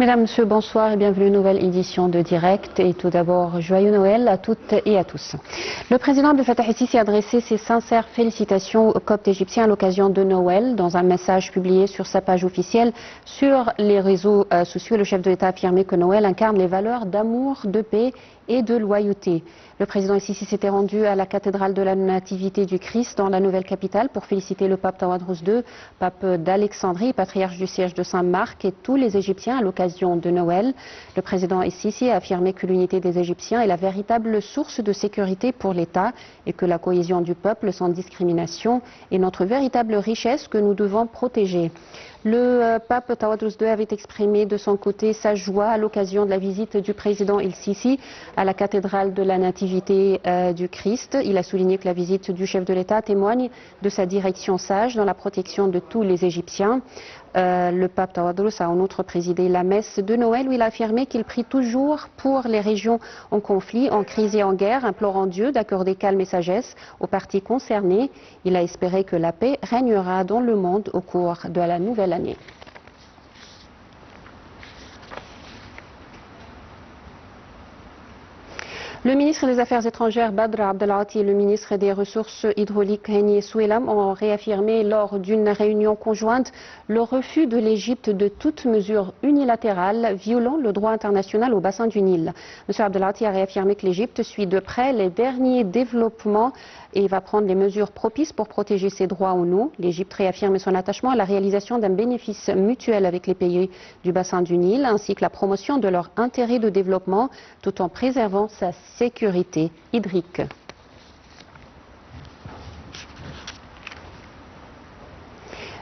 Mesdames, Messieurs, bonsoir et bienvenue à une nouvelle édition de Direct. Et tout d'abord, joyeux Noël à toutes et à tous. Le président Abdel Fattah el-Sisi a adressé ses sincères félicitations aux Coptes égyptiens à l'occasion de Noël. Dans un message publié sur sa page officielle sur les réseaux sociaux, le chef de l'État a affirmé que Noël incarne les valeurs d'amour, de paix et de loyauté. Le président el-Sisi s'était rendu à la cathédrale de la Nativité du Christ dans la nouvelle capitale pour féliciter le pape Tawadros II, pape d'Alexandrie, patriarche du siège de Saint-Marc et tous les Égyptiens à l'occasion de Noël. Le président el-Sisi a affirmé que l'unité des Égyptiens est la véritable source de sécurité pour l'État et que la cohésion du peuple sans discrimination est notre véritable richesse que nous devons protéger. Le pape Tawadros II avait exprimé de son côté sa joie à l'occasion de la visite du président el-Sisi à la cathédrale de la Nativité du Christ. Il a souligné que la visite du chef de l'État témoigne de sa direction sage dans la protection de tous les Égyptiens. Le pape Tawadros a en outre présidé la messe de Noël où il a affirmé qu'il prie toujours pour les régions en conflit, en crise et en guerre, implorant Dieu d'accorder calme et sagesse aux parties concernées. Il a espéré que la paix régnera dans le monde au cours de la nouvelle année. Le ministre des Affaires étrangères Badr Abdelati et le ministre des Ressources hydrauliques Hani Souelam ont réaffirmé lors d'une réunion conjointe le refus de l'Égypte de toute mesure unilatérale violant le droit international au bassin du Nil. M. Abdelati a réaffirmé que l'Égypte suit de près les derniers développements et va prendre les mesures propices pour protéger ses droits en eau. L'Égypte réaffirme son attachement à la réalisation d'un bénéfice mutuel avec les pays du bassin du Nil ainsi que la promotion de leur intérêt de développement tout en préservant sa sécurité hydrique.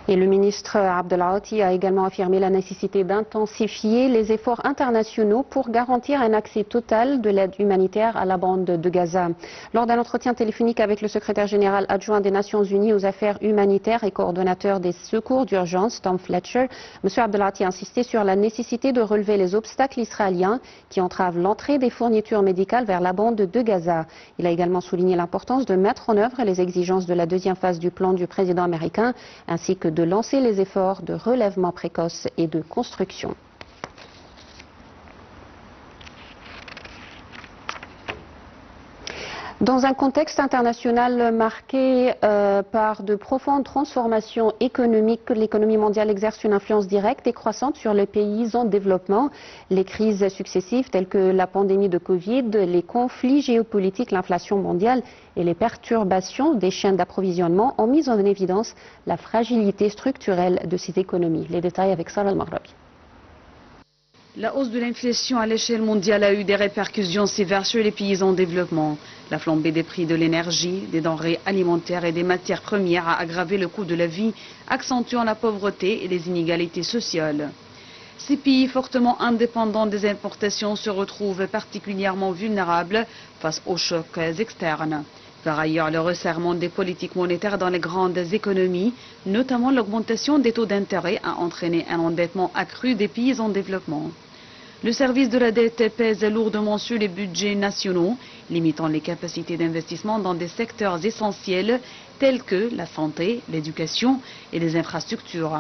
Et le ministre Abdelati a également affirmé la nécessité d'intensifier les efforts internationaux pour garantir un accès total de l'aide humanitaire à la bande de Gaza. Lors d'un entretien téléphonique avec le secrétaire général adjoint des Nations Unies aux affaires humanitaires et coordonnateur des secours d'urgence, Tom Fletcher, M. Abdelati a insisté sur la nécessité de relever les obstacles israéliens qui entravent l'entrée des fournitures médicales vers la bande de Gaza. Il a également souligné l'importance de mettre en œuvre les exigences de la deuxième phase du plan du président américain ainsi que de lancer les efforts de relèvement précoce et de construction. Dans un contexte international marqué par de profondes transformations économiques, l'économie mondiale exerce une influence directe et croissante sur les pays en développement. Les crises successives telles que la pandémie de Covid, les conflits géopolitiques, l'inflation mondiale et les perturbations des chaînes d'approvisionnement ont mis en évidence la fragilité structurelle de ces économies. Les détails avec Sarah Al-Maghrabi. La hausse de l'inflation à l'échelle mondiale a eu des répercussions sévères sur les pays en développement. La flambée des prix de l'énergie, des denrées alimentaires et des matières premières a aggravé le coût de la vie, accentuant la pauvreté et les inégalités sociales. Ces pays fortement indépendants des importations se retrouvent particulièrement vulnérables face aux chocs externes. Par ailleurs, le resserrement des politiques monétaires dans les grandes économies, notamment l'augmentation des taux d'intérêt, a entraîné un endettement accru des pays en développement. Le service de la dette pèse lourdement sur les budgets nationaux, limitant les capacités d'investissement dans des secteurs essentiels tels que la santé, l'éducation et les infrastructures.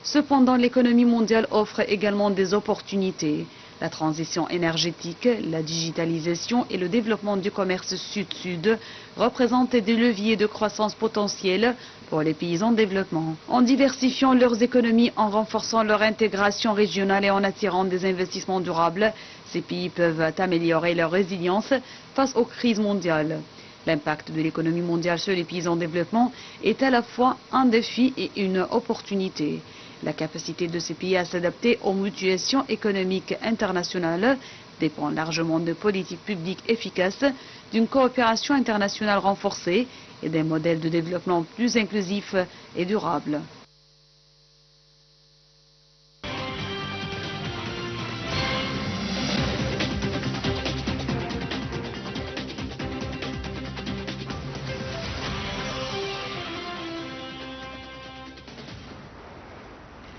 Cependant, l'économie mondiale offre également des opportunités. La transition énergétique, la digitalisation et le développement du commerce sud-sud représentent des leviers de croissance potentiels pour les pays en développement. En diversifiant leurs économies, en renforçant leur intégration régionale et en attirant des investissements durables, ces pays peuvent améliorer leur résilience face aux crises mondiales. L'impact de l'économie mondiale sur les pays en développement est à la fois un défi et une opportunité. La capacité de ces pays à s'adapter aux mutations économiques internationales dépend largement de politiques publiques efficaces, d'une coopération internationale renforcée et d'un modèle de développement plus inclusif et durable.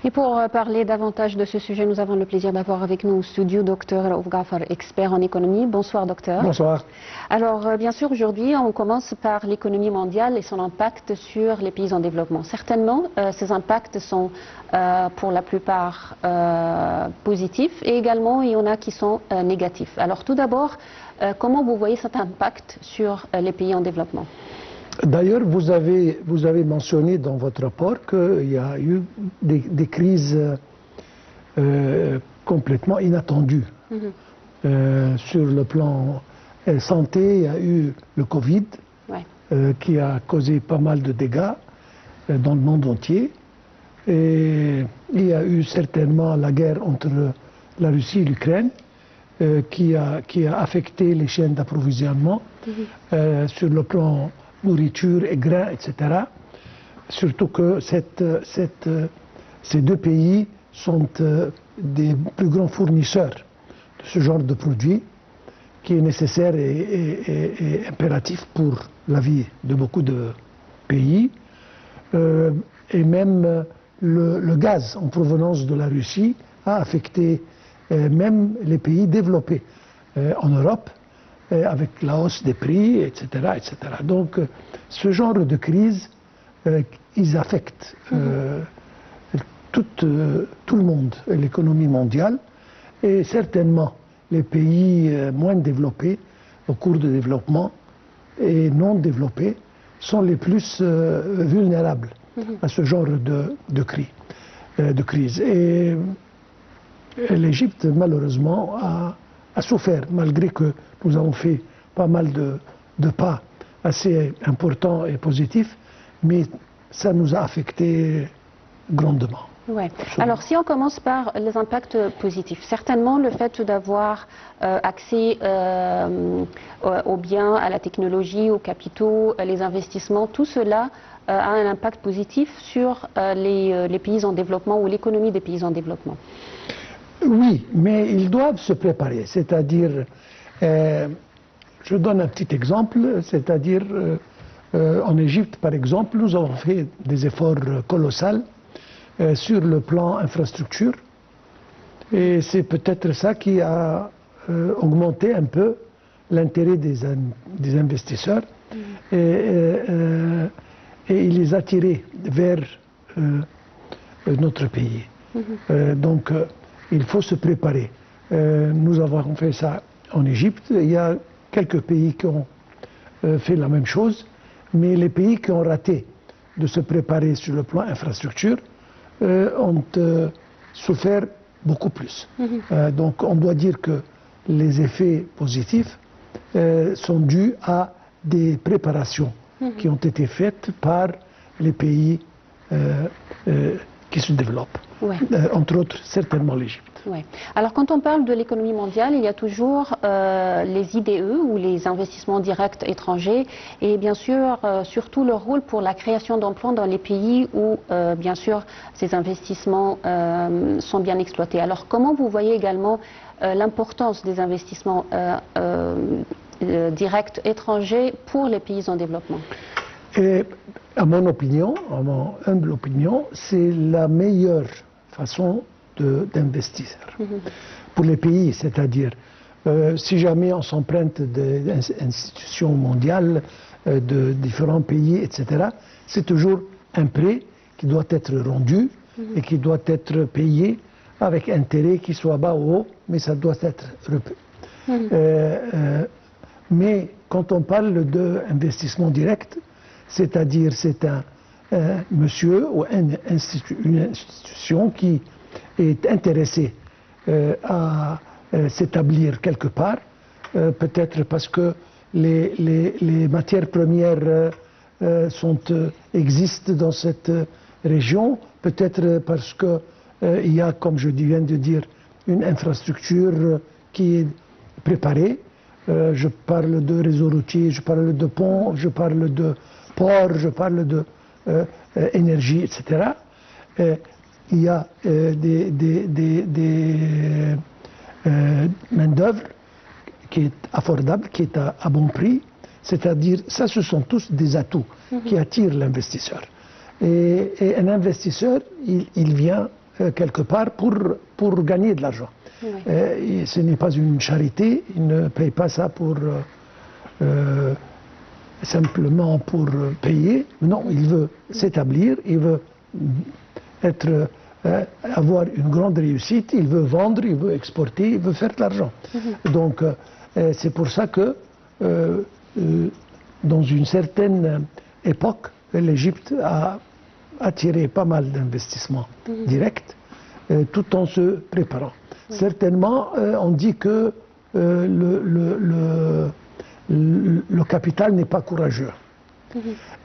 Et pour parler davantage de ce sujet, nous avons le plaisir d'avoir avec nous au studio Dr Raouf Ghaffar, expert en économie. Bonsoir docteur. Bonsoir. Alors bien sûr aujourd'hui on commence par l'économie mondiale et son impact sur les pays en développement. Certainement ces impacts sont pour la plupart positifs et également il y en a qui sont négatifs. Alors tout d'abord, comment vous voyez cet impact sur les pays en développement? D'ailleurs, vous avez mentionné dans votre rapport qu'il y a eu des crises complètement inattendues. Sur le plan santé, il y a eu le Covid, qui a causé pas mal de dégâts dans le monde entier. Et il y a eu certainement la guerre entre la Russie et l'Ukraine, qui a affecté les chaînes d'approvisionnement sur le plan nourriture et grains, etc. Surtout que ces deux pays sont des plus grands fournisseurs de ce genre de produits qui est nécessaire et impératif pour la vie de beaucoup de pays. Et même le gaz en provenance de la Russie a affecté même les pays développés en Europe, avec la hausse des prix, etc. etc. Donc, ce genre de crise, ils affectent tout le monde, l'économie mondiale, et certainement les pays moins développés, au cours de développement, et non développés, sont les plus vulnérables à ce genre de crise. Et l'Égypte, malheureusement, a souffert, malgré que nous avons fait pas mal de pas assez importants et positifs, mais ça nous a affectés grandement. Ouais. Alors si on commence par les impacts positifs, certainement le fait d'avoir accès aux biens, à la technologie, aux capitaux, les investissements, tout cela a un impact positif sur les pays en développement ou l'économie des pays en développement. Oui, mais ils doivent se préparer, c'est-à-dire, je donne un petit exemple, c'est-à-dire en Égypte par exemple, nous avons fait des efforts colossaux sur le plan infrastructure et c'est peut-être ça qui a augmenté un peu l'intérêt des investisseurs et il les a tirés vers notre pays. Donc il faut se préparer. Nous avons fait ça en Égypte. Il y a quelques pays qui ont fait la même chose, mais les pays qui ont raté de se préparer sur le plan infrastructure ont souffert beaucoup plus. Donc on doit dire que les effets positifs sont dus à des préparations qui ont été faites par les pays qui se développent, entre autres certainement l'Égypte. Ouais. Alors quand on parle de l'économie mondiale, il y a toujours les IDE ou les investissements directs étrangers et bien sûr surtout leur rôle pour la création d'emplois dans les pays où bien sûr ces investissements sont bien exploités. Alors comment vous voyez également l'importance des investissements directs étrangers pour les pays en développement? Et à mon opinion, à mon humble opinion, c'est la meilleure façon d'investir pour les pays, c'est-à-dire si jamais on s'emprunte des institutions mondiales de différents pays, etc., c'est toujours un prêt qui doit être rendu et qui doit être payé avec intérêt qui soit bas ou haut, mais ça doit être repayé. Mais quand on parle d'investissement direct, c'est-à-dire c'est un monsieur ou une institution qui est intéressé à s'établir quelque part, peut-être parce que les matières premières existent dans cette région, peut-être parce qu'il y a, comme je viens de dire, une infrastructure qui est préparée. Je parle de réseaux routiers, je parle de ponts, je parle de ports, je parle de énergie, etc. Il y a des main-d'œuvre qui est affordable, qui est à bon prix. C'est-à-dire, ça, ce sont tous des atouts qui attirent l'investisseur. Et un investisseur, il vient quelque part pour gagner de l'argent. Oui. Ce n'est pas une charité, il ne paye pas ça pour simplement pour payer. Non, il veut s'établir, il veut avoir une grande réussite, il veut vendre, il veut exporter, il veut faire de l'argent. Donc c'est pour ça que dans une certaine époque, l'Égypte a attiré pas mal d'investissements directs tout en se préparant. Certainement, on dit que le capital n'est pas courageux.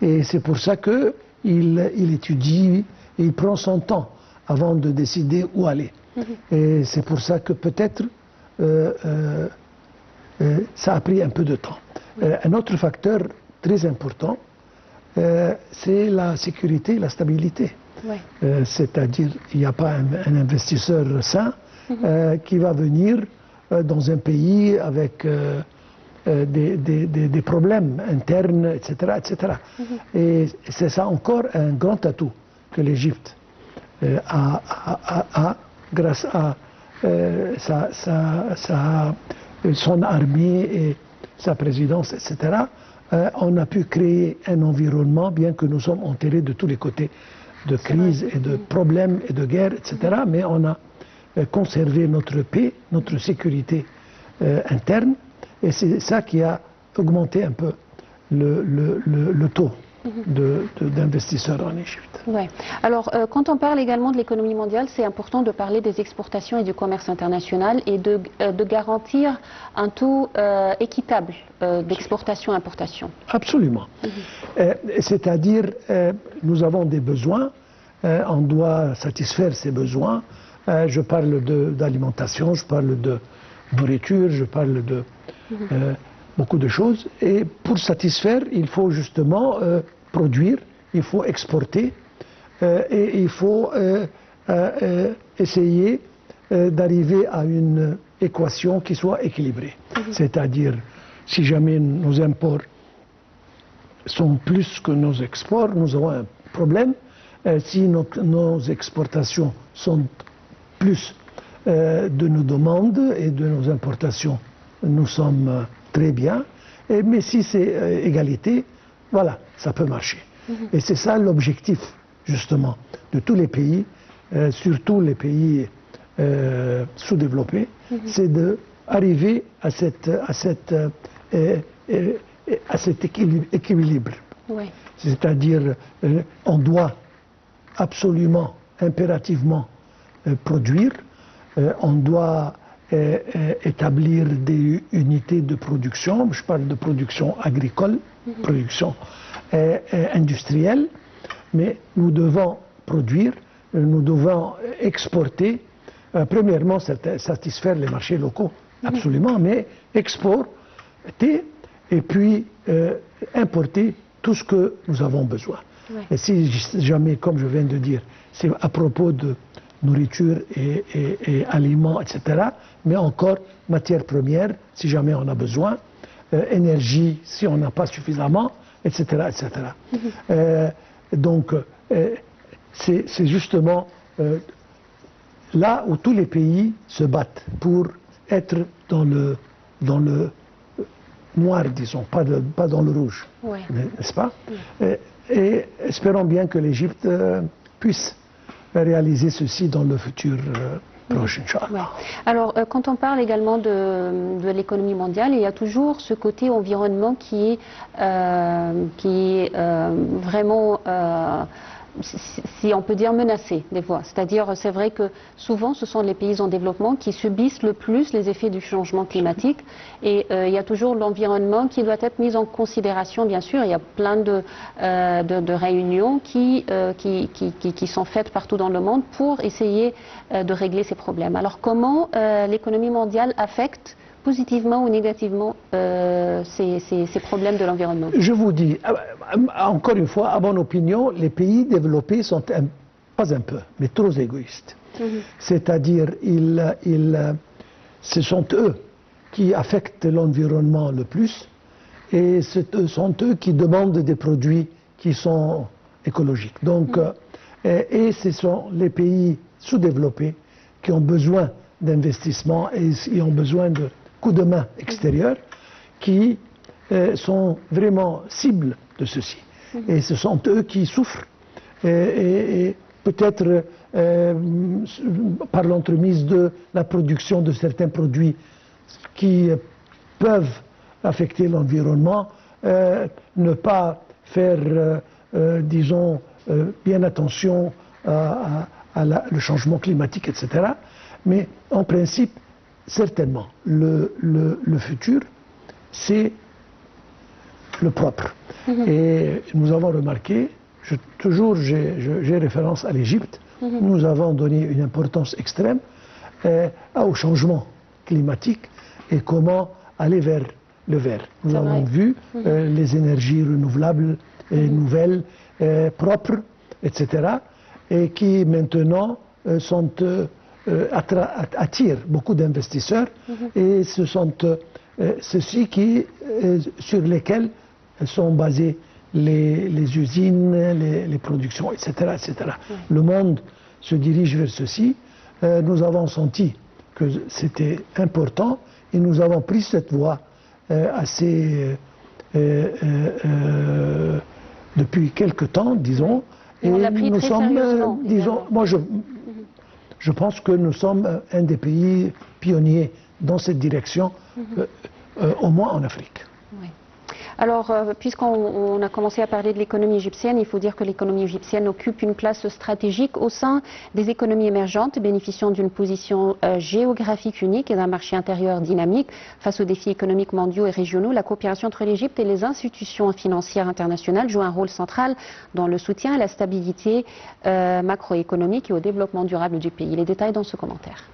Et c'est pour ça qu'il étudie, il prend son temps avant de décider où aller. Et c'est pour ça que peut-être ça a pris un peu de temps. Un autre facteur très important, c'est la sécurité, la stabilité. C'est-à-dire qu'il n'y a pas un investisseur sain qui va venir dans un pays avec des problèmes internes, etc. etc. Et c'est ça encore un grand atout que l'Égypte a grâce à son armée et sa présidence, etc. On a pu créer un environnement, bien que nous sommes enterrés de tous les côtés de crise et de problèmes et de guerre, etc. Mais on a conservé notre paix, notre sécurité interne, et c'est ça qui a augmenté un peu le taux d'investisseurs en Égypte. Ouais. Alors, quand on parle également de l'économie mondiale, c'est important de parler des exportations et du commerce international et de garantir un taux équitable d'exportation-importation. Absolument. C'est-à-dire, nous avons des besoins, on doit satisfaire ces besoins. Je parle d'alimentation, je parle de nourriture, je parle de beaucoup de choses. Et pour satisfaire, il faut justement produire, il faut exporter et il faut essayer d'arriver à une équation qui soit équilibrée. C'est-à-dire, si jamais nos imports sont plus que nos exports, nous avons un problème. Si nos exportations sont plus de nos demandes et de nos importations, nous sommes très bien. Mais si c'est égalité, voilà, ça peut marcher. Et c'est ça l'objectif, justement, de tous les pays, surtout les pays sous-développés, c'est d'arriver à cet équilibre. Oui. C'est-à-dire, on doit absolument, impérativement produire, on doit établir des unités de production, je parle de production agricole, production industrielle, mais nous devons produire, nous devons exporter, premièrement satisfaire les marchés locaux, absolument, mais exporter et puis importer tout ce que nous avons besoin. Et si jamais, comme je viens de dire, c'est à propos de nourriture et aliments, etc., mais encore matières premières, si jamais on a besoin, énergie, si on n'a pas suffisamment, etc., etc. Donc, c'est justement là où tous les pays se battent pour être dans le noir, disons, pas dans le rouge, n'est-ce pas? Et espérons bien que l'Égypte puisse réaliser ceci dans le futur proche, Inch'Allah. Alors, quand on parle également de l'économie mondiale, il y a toujours ce côté environnement qui est vraiment, si on peut dire, menacé des fois. C'est-à-dire, c'est vrai que souvent, ce sont les pays en développement qui subissent le plus les effets du changement climatique. Et il y a toujours l'environnement qui doit être mis en considération, bien sûr. Il y a plein de réunions qui sont faites partout dans le monde pour essayer de régler ces problèmes. Alors, comment l'économie mondiale affecte positivement ou négativement ces problèmes de l'environnement? Je vous dis, encore une fois, à mon opinion, les pays développés sont pas un peu, mais trop égoïstes. C'est-à-dire, ce sont eux qui affectent l'environnement le plus et ce sont eux qui demandent des produits qui sont écologiques. Donc, et ce sont les pays sous-développés qui ont besoin d'investissements et ils ont besoin de coups de main extérieurs qui sont vraiment cibles de ceci. Et ce sont eux qui souffrent et peut-être par l'entremise de la production de certains produits qui peuvent affecter l'environnement, ne pas faire, disons, bien attention le changement climatique, etc. Mais en principe, certainement, le futur, c'est le propre. Et nous avons remarqué, toujours j'ai référence à l'Égypte, nous avons donné une importance extrême au changement climatique et comment aller vers le vert. Nous avons vu les énergies renouvelables, nouvelles, propres, etc. et qui maintenant attirent beaucoup d'investisseurs et ce sont ceux-ci sur lesquels sont basées les usines, les productions, etc. etc. Le monde se dirige vers ceci. Nous avons senti que c'était important et nous avons pris cette voie assez depuis quelque temps, disons. Et nous sommes, disons, moi je pense que nous sommes un des pays pionniers dans cette direction, au moins en Afrique. Oui. Alors, puisqu'on a commencé à parler de l'économie égyptienne, il faut dire que l'économie égyptienne occupe une place stratégique au sein des économies émergentes, bénéficiant d'une position géographique unique et d'un marché intérieur dynamique. Face aux défis économiques mondiaux et régionaux, la coopération entre l'Égypte et les institutions financières internationales joue un rôle central dans le soutien à la stabilité macroéconomique et au développement durable du pays. Les détails dans ce commentaire.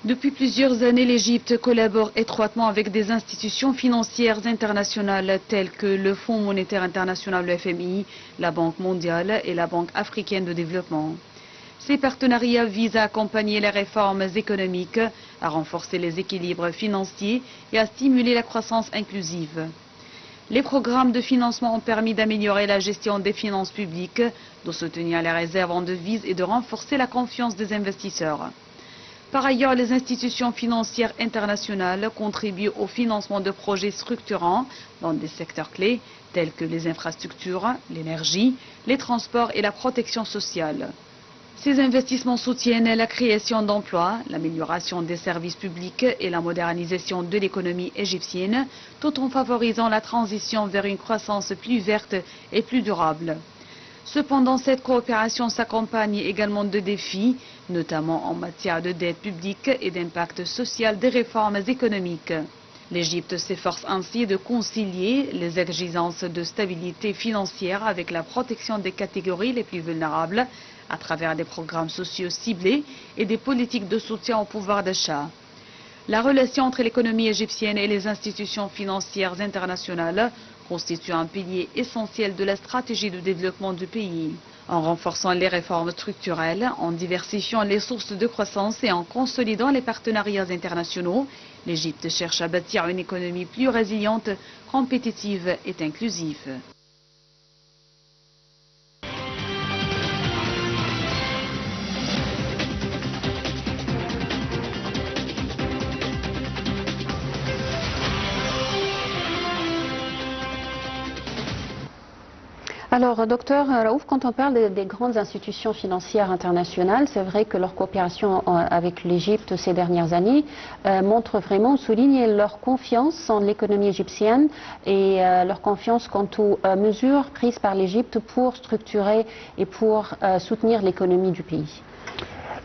Depuis plusieurs années, l'Égypte collabore étroitement avec des institutions financières internationales telles que le Fonds monétaire international, le FMI, la Banque mondiale et la Banque africaine de développement. Ces partenariats visent à accompagner les réformes économiques, à renforcer les équilibres financiers et à stimuler la croissance inclusive. Les programmes de financement ont permis d'améliorer la gestion des finances publiques, de soutenir les réserves en devises et de renforcer la confiance des investisseurs. Par ailleurs, les institutions financières internationales contribuent au financement de projets structurants dans des secteurs clés tels que les infrastructures, l'énergie, les transports et la protection sociale. Ces investissements soutiennent la création d'emplois, l'amélioration des services publics et la modernisation de l'économie égyptienne, tout en favorisant la transition vers une croissance plus verte et plus durable. Cependant, cette coopération s'accompagne également de défis, notamment en matière de dette publique et d'impact social des réformes économiques. L'Égypte s'efforce ainsi de concilier les exigences de stabilité financière avec la protection des catégories les plus vulnérables à travers des programmes sociaux ciblés et des politiques de soutien au pouvoir d'achat. La relation entre l'économie égyptienne et les institutions financières internationales constitue un pilier essentiel de la stratégie de développement du pays. En renforçant les réformes structurelles, en diversifiant les sources de croissance et en consolidant les partenariats internationaux, l'Égypte cherche à bâtir une économie plus résiliente, compétitive et inclusive. Alors, docteur Raouf, quand on parle des grandes institutions financières internationales, c'est vrai que leur coopération avec l'Égypte ces dernières années montre vraiment, souligne leur confiance en l'économie égyptienne et leur confiance quant aux mesures prises par l'Égypte pour structurer et pour soutenir l'économie du pays.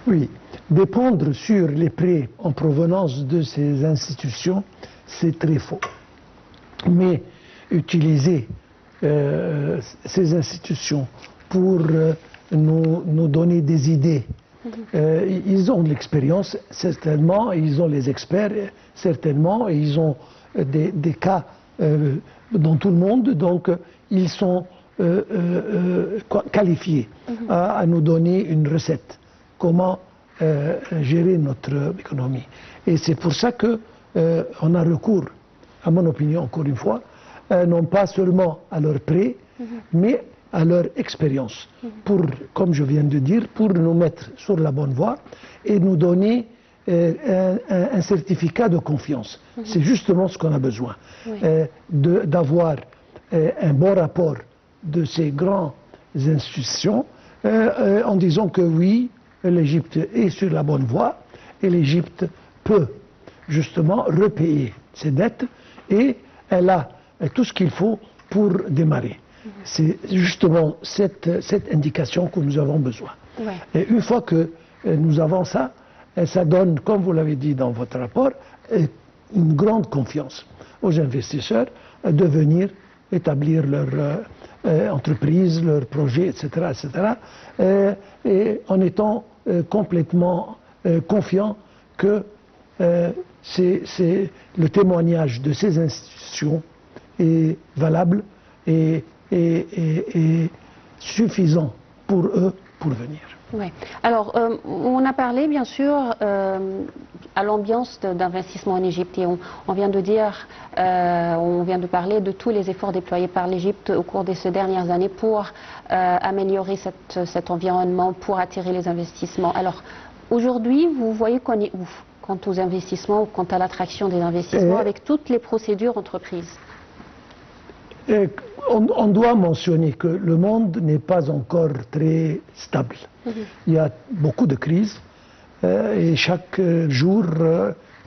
Oui, dépendre sur les prêts en provenance de ces institutions, c'est très faux. Mais utiliser ces institutions pour nous donner des idées. Ils ont de l'expérience, certainement, ils ont les experts, certainement, et ils ont des cas dans tout le monde, donc ils sont qualifiés à nous donner une recette, comment gérer notre économie. Et c'est pour ça qu'on a recours, à mon opinion, encore une fois, non pas seulement à leurs prêts, mais à leur expérience, pour, comme je viens de dire, pour nous mettre sur la bonne voie et nous donner un certificat de confiance. C'est justement ce qu'on a besoin, d'avoir un bon rapport de ces grandes institutions en disant que oui, l'Égypte est sur la bonne voie et l'Égypte peut justement repayer ses dettes et elle a tout ce qu'il faut pour démarrer. C'est justement cette indication que nous avons besoin. Et une fois que nous avons ça, ça donne, comme vous l'avez dit dans votre rapport, une grande confiance aux investisseurs de venir établir leur entreprise, leurs projets, etc., et en étant complètement confiant que le témoignage de ces institutions est valable et suffisant pour eux pour venir. Oui. Alors, on a parlé bien sûr à l'ambiance d'investissement en Égypte et on vient de dire, on vient de parler de tous les efforts déployés par l'Égypte au cours de ces dernières années pour améliorer cet environnement, pour attirer les investissements. Alors, aujourd'hui, vous voyez qu'on est où quant aux investissements ou quant à l'attraction des investissements avec toutes les procédures entreprises? On doit mentionner que le monde n'est pas encore très stable. Il y a beaucoup de crises et chaque jour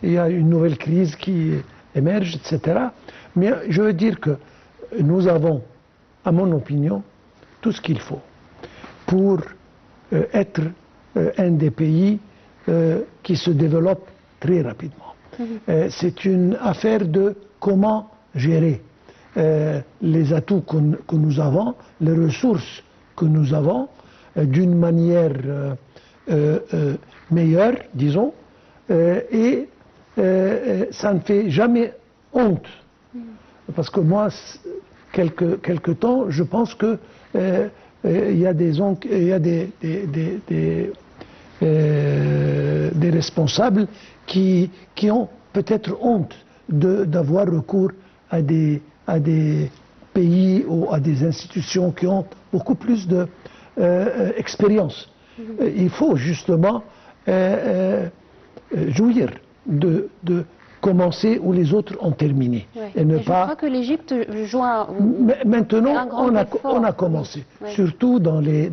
il y a une nouvelle crise qui émerge, etc. Mais je veux dire que nous avons, à mon opinion, tout ce qu'il faut pour être un des pays qui se développe très rapidement. C'est une affaire de comment gérer les atouts que nous avons, les ressources que nous avons, d'une manière meilleure, disons, et ça ne fait jamais honte. Parce que moi, quelque temps, je pense que il y a des responsables qui ont peut-être honte d'avoir recours à des pays ou à des institutions qui ont beaucoup plus d'expérience. Il faut justement jouir de commencer où les autres ont terminé. Et ne pas... Je crois que l'Égypte joue Maintenant, on a commencé, surtout dans les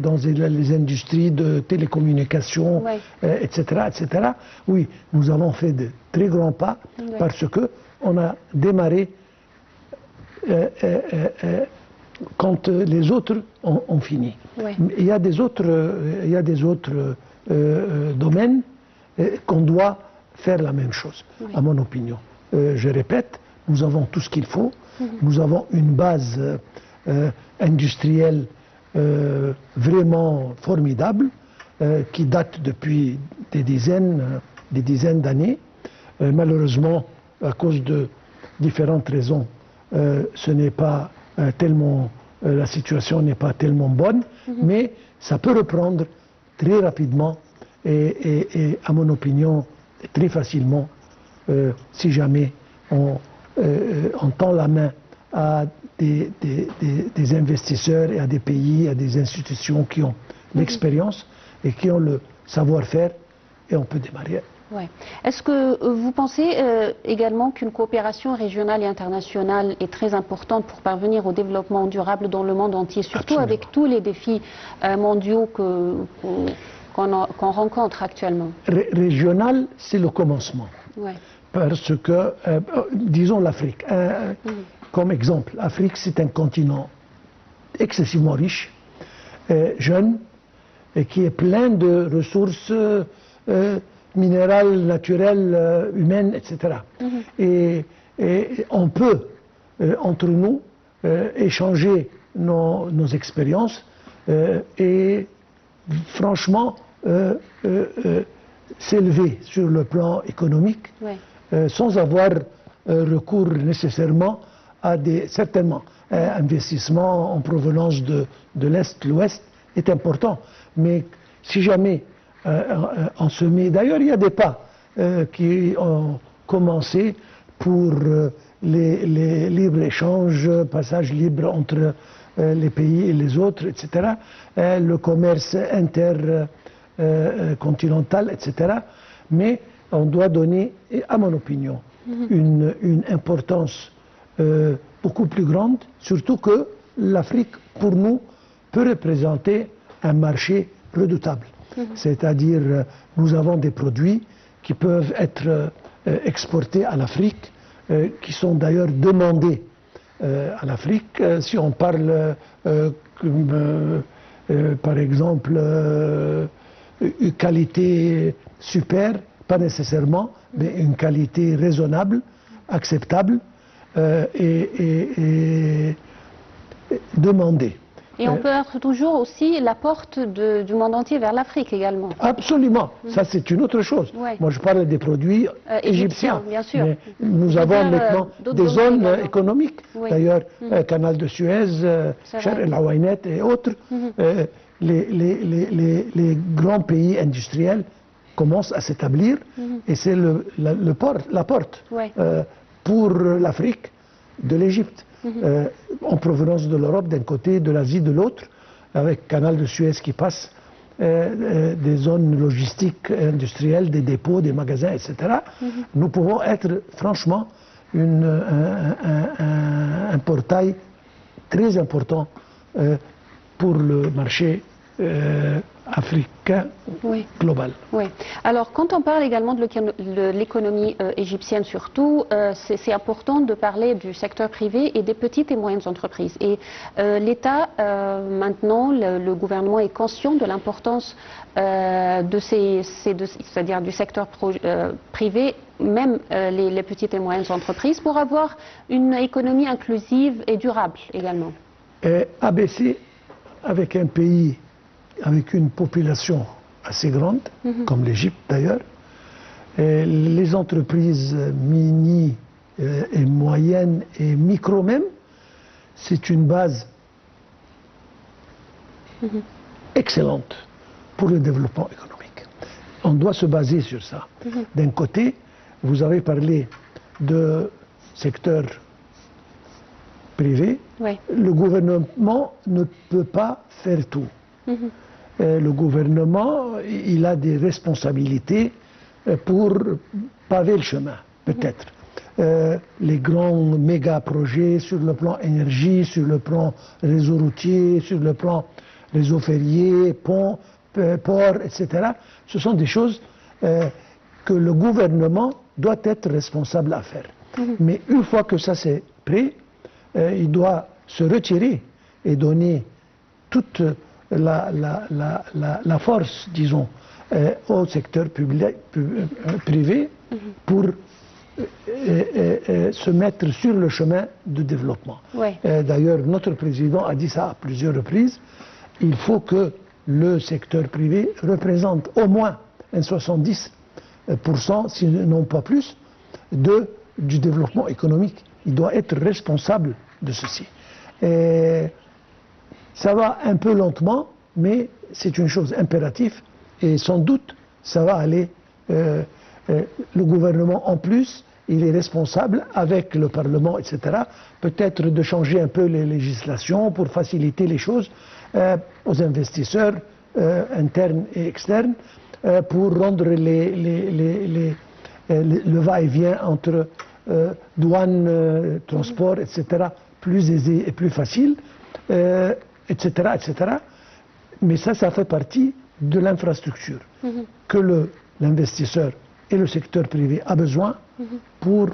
industries de télécommunications, etc., etc. Oui, nous avons fait de très grands pas parce que on a démarré quand les autres ont fini. Il y a des autres domaines qu'on doit faire la même chose, à mon opinion. Je répète, nous avons tout ce qu'il faut. Nous avons une base industrielle vraiment formidable qui date depuis des dizaines d'années. Malheureusement, à cause de différentes raisons, ce n'est pas tellement, la situation n'est pas tellement bonne, mais ça peut reprendre très rapidement et à mon opinion, très facilement, si jamais on tend la main à des investisseurs et à des pays, à des institutions qui ont l'expérience et qui ont le savoir-faire, et on peut démarrer. Ouais. Est-ce que vous pensez également qu'une coopération régionale et internationale est très importante pour parvenir au développement durable dans le monde entier, surtout avec tous les défis mondiaux qu'on rencontre actuellement? Régional, c'est le commencement. Parce que, disons l'Afrique, comme exemple, l'Afrique c'est un continent excessivement riche, jeune, et qui est plein de ressources minérales, naturelles, humaines, etc. Et on peut, entre nous, échanger nos expériences et franchement s'élever sur le plan économique sans avoir recours nécessairement à certainement, investissements en provenance de l'Est, l'Ouest est important. Mais si jamais on se met... D'ailleurs, il y a des pas qui ont commencé pour les libres-échanges, passage libre entre les pays et les autres, etc., le commerce intercontinental, etc. Mais on doit donner, à mon opinion, une importance beaucoup plus grande, surtout que l'Afrique, pour nous, peut représenter un marché redoutable. C'est-à-dire, nous avons des produits qui peuvent être exportés à l'Afrique, qui sont d'ailleurs demandés à l'Afrique. Si on parle, par exemple, une qualité super, pas nécessairement, mais une qualité raisonnable, acceptable et demandée. Et on peut être toujours aussi la porte du monde entier vers l'Afrique également. Absolument, ça c'est une autre chose. Moi je parle des produits égyptiens. Bien sûr. Mais nous avons maintenant des zones économiques. D'ailleurs, Canal de Suez, Sher El Awainet et autres, les grands pays industriels commencent à s'établir et c'est la porte pour l'Afrique de l'Égypte. En provenance de l'Europe d'un côté, de l'Asie de l'autre, avec Canal de Suez qui passe, des zones logistiques industrielles, des dépôts, des magasins, etc. Nous pouvons être franchement un portail très important pour le marché africain global. Oui. Alors, quand on parle également de l'économie égyptienne surtout, c'est important de parler du secteur privé et des petites et moyennes entreprises. Et l'État, maintenant, le gouvernement est conscient de l'importance c'est-à-dire du secteur privé, même les petites et moyennes entreprises, pour avoir une économie inclusive et durable également. ABC, avec un pays avec une population assez grande, comme l'Égypte d'ailleurs, les entreprises mini et moyennes et micro même, c'est une base excellente pour le développement économique. On doit se baser sur ça. D'un côté, vous avez parlé de secteur privé. Le gouvernement ne peut pas faire tout. Le gouvernement, il a des responsabilités pour paver le chemin, peut-être. Les grands méga-projets sur le plan énergie, sur le plan réseau routier, sur le plan réseau ferrier, ponts, ports, etc. Ce sont des choses que le gouvernement doit être responsable à faire. Mais une fois que ça c'est prêt, il doit se retirer et donner toute la force, disons, au secteur privé pour se mettre sur le chemin du développement. D'ailleurs, notre président a dit ça à plusieurs reprises. Il faut que le secteur privé représente au moins un 70%, sinon pas plus, du développement économique. Il doit être responsable de ceci. Ça va un peu lentement, mais c'est une chose impérative et sans doute ça va aller. Le gouvernement en plus, il est responsable avec le Parlement, etc. Peut-être de changer un peu les législations pour faciliter les choses aux investisseurs internes et externes, pour rendre le va-et-vient entre douane, transport, etc. plus aisé et plus facile. Etc., etc. Mais ça fait partie de l'infrastructure que l'investisseur et le secteur privé a besoin pour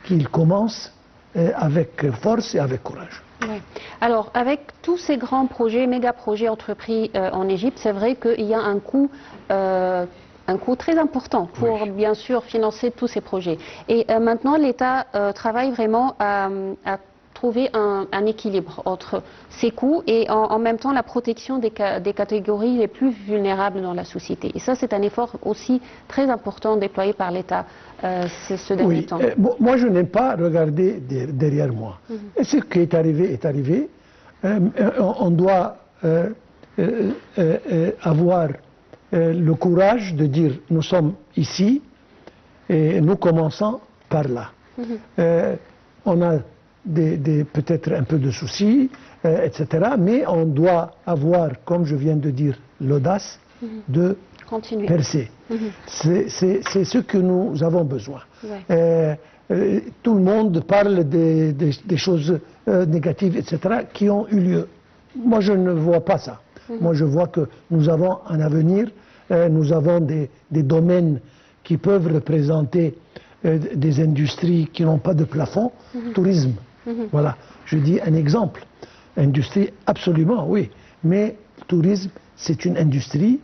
qu'il commence avec force et avec courage. Alors, avec tous ces grands projets, méga-projets entrepris en Égypte, c'est vrai qu'il y a un coût très important pour, bien sûr, financer tous ces projets. Et maintenant, l'État travaille vraiment à trouver un équilibre entre ces coûts et en même temps la protection des catégories les plus vulnérables dans la société. Et ça, c'est un effort aussi très important déployé par l'État ce dernier temps. Moi, je n'aime pas regarder derrière moi. Et ce qui est arrivé. On doit avoir le courage de dire nous sommes ici et nous commençons par là. On a peut-être un peu de soucis, etc. Mais on doit avoir, comme je viens de dire, l'audace de continuer. Percer. C'est ce que nous avons besoin. Ouais. Tout le monde parle des choses négatives, etc., qui ont eu lieu. Moi, je ne vois pas ça. Moi, je vois que nous avons un avenir, nous avons des domaines qui peuvent représenter des industries qui n'ont pas de plafond. Tourisme, voilà. Je dis un exemple. Industrie, absolument, oui. Mais tourisme, c'est une industrie.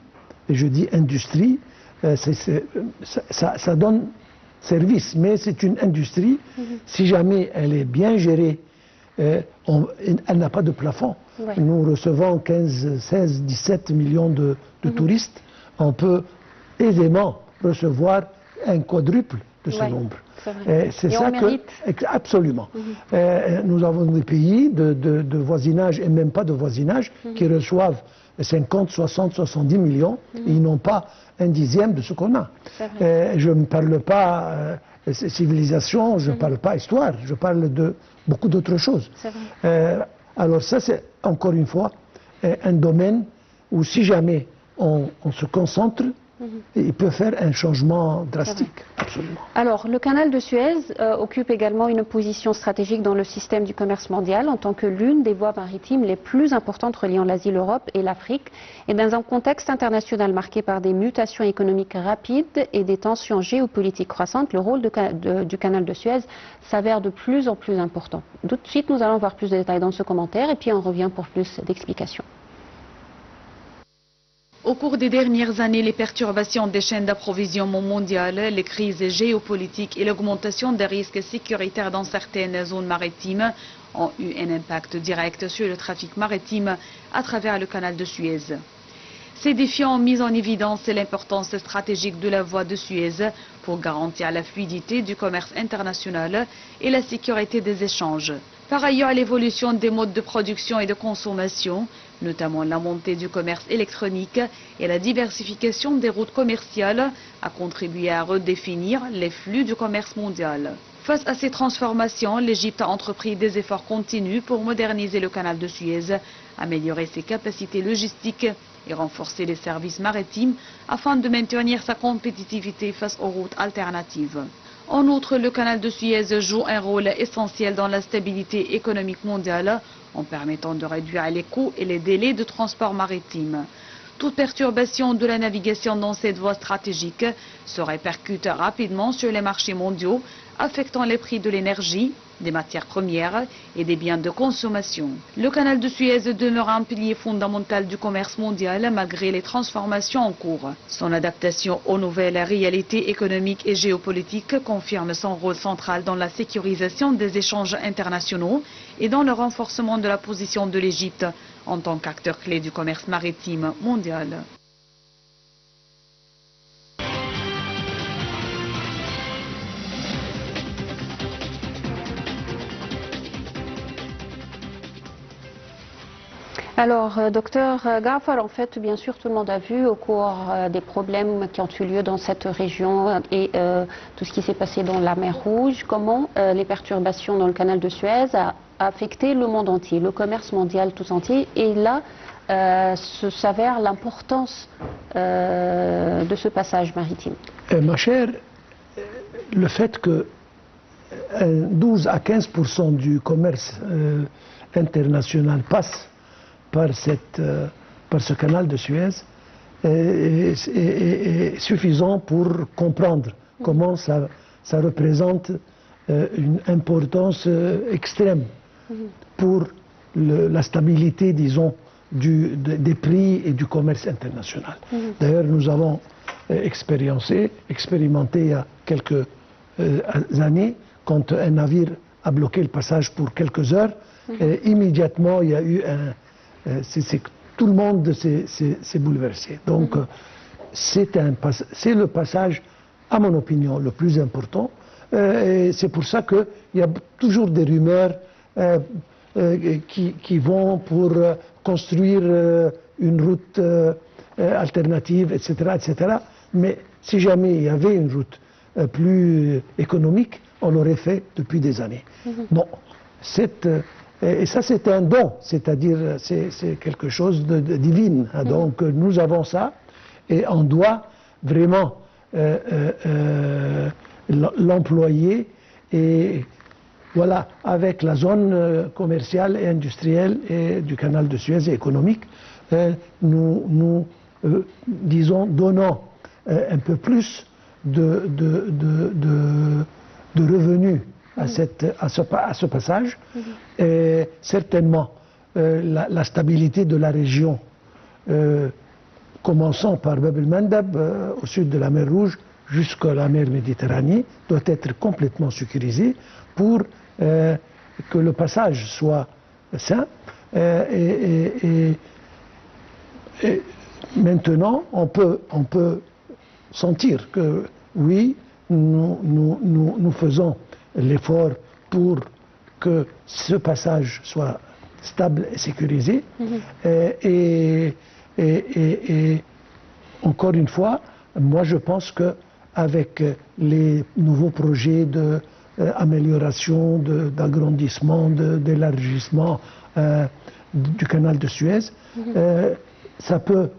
Et je dis industrie, ça donne service, mais c'est une industrie. Si jamais elle est bien gérée, elle n'a pas de plafond. Ouais. Nous recevons 15, 16, 17 millions de touristes. On peut aisément recevoir un quadruple de ce nombre. C'est ça que... Absolument. Nous avons des pays de voisinage, et même pas de voisinage, qui reçoivent 50, 60, 70 millions, ils n'ont pas un dixième de ce qu'on a. Je ne parle pas civilisation, je ne parle pas histoire, je parle de beaucoup d'autres choses. Alors ça, c'est encore une fois un domaine où si jamais on se concentre, il peut faire un changement drastique, absolument. Alors, le canal de Suez occupe également une position stratégique dans le système du commerce mondial en tant que l'une des voies maritimes les plus importantes reliant l'Asie, l'Europe et l'Afrique. Et dans un contexte international marqué par des mutations économiques rapides et des tensions géopolitiques croissantes, le rôle du canal de Suez s'avère de plus en plus important. Tout de suite, nous allons voir plus de détails dans ce commentaire et puis on revient pour plus d'explications. Au cours des dernières années, les perturbations des chaînes d'approvisionnement mondiales, les crises géopolitiques et l'augmentation des risques sécuritaires dans certaines zones maritimes ont eu un impact direct sur le trafic maritime à travers le canal de Suez. Ces défis ont mis en évidence l'importance stratégique de la voie de Suez pour garantir la fluidité du commerce international et la sécurité des échanges. Par ailleurs, l'évolution des modes de production et de consommation, notamment la montée du commerce électronique et la diversification des routes commerciales, a contribué à redéfinir les flux du commerce mondial. Face à ces transformations, l'Égypte a entrepris des efforts continus pour moderniser le canal de Suez, améliorer ses capacités logistiques et renforcer les services maritimes afin de maintenir sa compétitivité face aux routes alternatives. En outre, le canal de Suez joue un rôle essentiel dans la stabilité économique mondiale en permettant de réduire les coûts et les délais de transport maritime. Toute perturbation de la navigation dans cette voie stratégique se répercute rapidement sur les marchés mondiaux, affectant les prix de l'énergie, des matières premières et des biens de consommation. Le canal de Suez demeure un pilier fondamental du commerce mondial malgré les transformations en cours. Son adaptation aux nouvelles réalités économiques et géopolitiques confirme son rôle central dans la sécurisation des échanges internationaux et dans le renforcement de la position de l'Égypte en tant qu'acteur clé du commerce maritime mondial. Alors, docteur Ghaffar, en fait, bien sûr, tout le monde a vu au cours des problèmes qui ont eu lieu dans cette région et tout ce qui s'est passé dans la mer Rouge, comment les perturbations dans le canal de Suez a affecté le monde entier, le commerce mondial tout entier. Et là, s'avère l'importance de ce passage maritime. Ma chère, le fait que 12 à 15% du commerce international passe par ce canal de Suez est suffisant pour comprendre comment ça représente une importance extrême pour la stabilité, disons, des prix et du commerce international. D'ailleurs, nous avons expérimenté il y a quelques années, quand un navire a bloqué le passage pour quelques heures, immédiatement il y a eu tout le monde s'est bouleversé. Donc c'est le passage, à mon opinion, le plus important. Et c'est pour ça qu'il y a toujours des rumeurs qui vont pour construire une route alternative, etc., etc. Mais si jamais il y avait une route plus économique, on l'aurait fait depuis des années. Bon, et ça c'est un don, c'est-à-dire c'est quelque chose de divin. Donc nous avons ça et on doit vraiment l'employer. Et voilà, avec la zone commerciale et industrielle et du canal de Suez et économique, nous disons, donnons un peu plus de revenus à ce passage. Et certainement, la stabilité de la région, commençant par Bab el-Mandab, au sud de la mer Rouge, jusqu'à la mer Méditerranée, doit être complètement sécurisée pour que le passage soit sain. Et maintenant, on peut sentir que oui, nous faisons l'effort pour que ce passage soit stable et sécurisé. Et encore une fois, moi je pense qu'avec les nouveaux projets d'amélioration, d'agrandissement, d'élargissement du canal de Suez, ça peut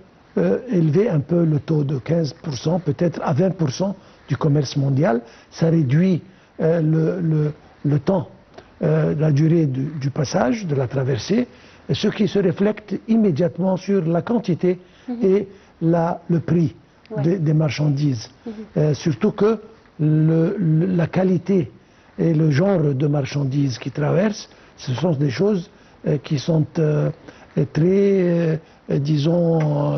élever un peu le taux de 15%, peut-être à 20% du commerce mondial. Ça réduit le temps, la durée du passage, de la traversée, ce qui se reflète immédiatement sur la quantité et le prix des marchandises. Surtout que la qualité et le genre de marchandises qui traversent, ce sont des choses qui sont très, disons,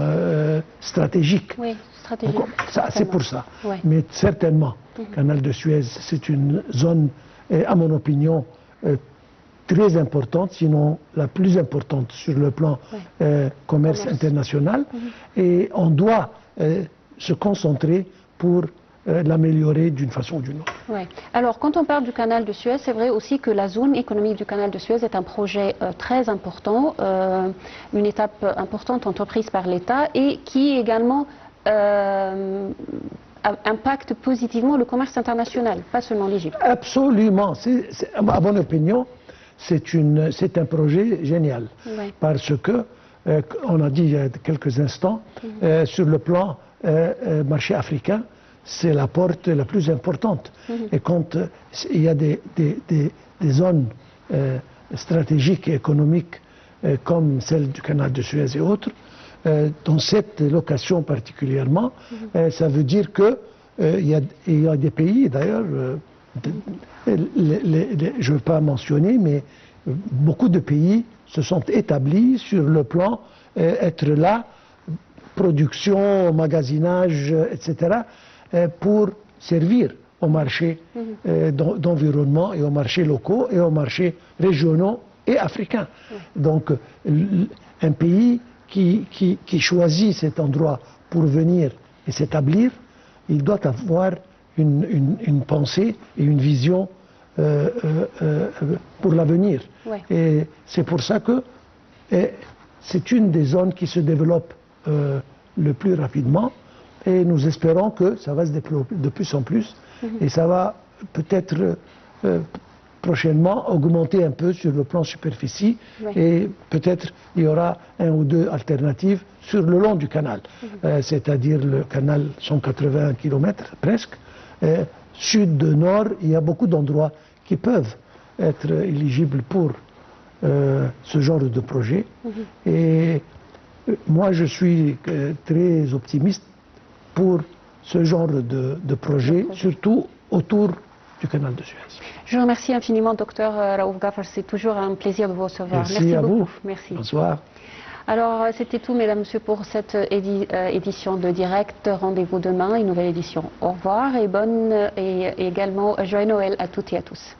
stratégiques. Oui, stratégique. C'est pour ça. Ouais. Mais certainement, le canal de Suez, c'est une zone, à mon opinion, très importante, sinon la plus importante sur le plan commerce international. Et on doit se concentrer pour l'améliorer d'une façon ou d'une autre. Ouais. Alors, quand on parle du canal de Suez, c'est vrai aussi que la zone économique du canal de Suez est un projet très important, une étape importante entreprise par l'État et qui également impacte positivement le commerce international, pas seulement l'Égypte. Absolument. À mon opinion, c'est un projet génial. Parce que, on a dit il y a quelques instants, sur le plan marché africain, c'est la porte la plus importante. Et quand il y a des zones stratégiques et économiques comme celle du canal de Suez et autres, dans cette location particulièrement, ça veut dire que il y a des pays, d'ailleurs, je ne veux pas mentionner, mais beaucoup de pays se sont établis sur le plan être là, production, magasinage, etc., pour servir au marché d'environnement et aux marchés locaux et aux marchés régionaux et africains. Donc un pays qui choisit cet endroit pour venir et s'établir, il doit avoir une pensée et une vision pour l'avenir. Et c'est pour ça que c'est une des zones qui se développe le plus rapidement. Et nous espérons que ça va se développer de plus en plus et ça va peut-être prochainement augmenter un peu sur le plan superficie et peut-être il y aura un ou deux alternatives sur le long du canal, c'est-à-dire le canal 180 km presque. Sud de nord, il y a beaucoup d'endroits qui peuvent être éligibles pour ce genre de projet. Et moi je suis très optimiste pour ce genre de projet, surtout autour du canal de Suez. Je vous remercie infiniment, docteur Raouf Ghafar. C'est toujours un plaisir de vous recevoir. Merci à beaucoup. Vous. Merci. Bonsoir. Alors, c'était tout, mesdames, messieurs, pour cette édition de Direct. Rendez-vous demain, une nouvelle édition. Au revoir et bonne et également joyeux Noël à toutes et à tous.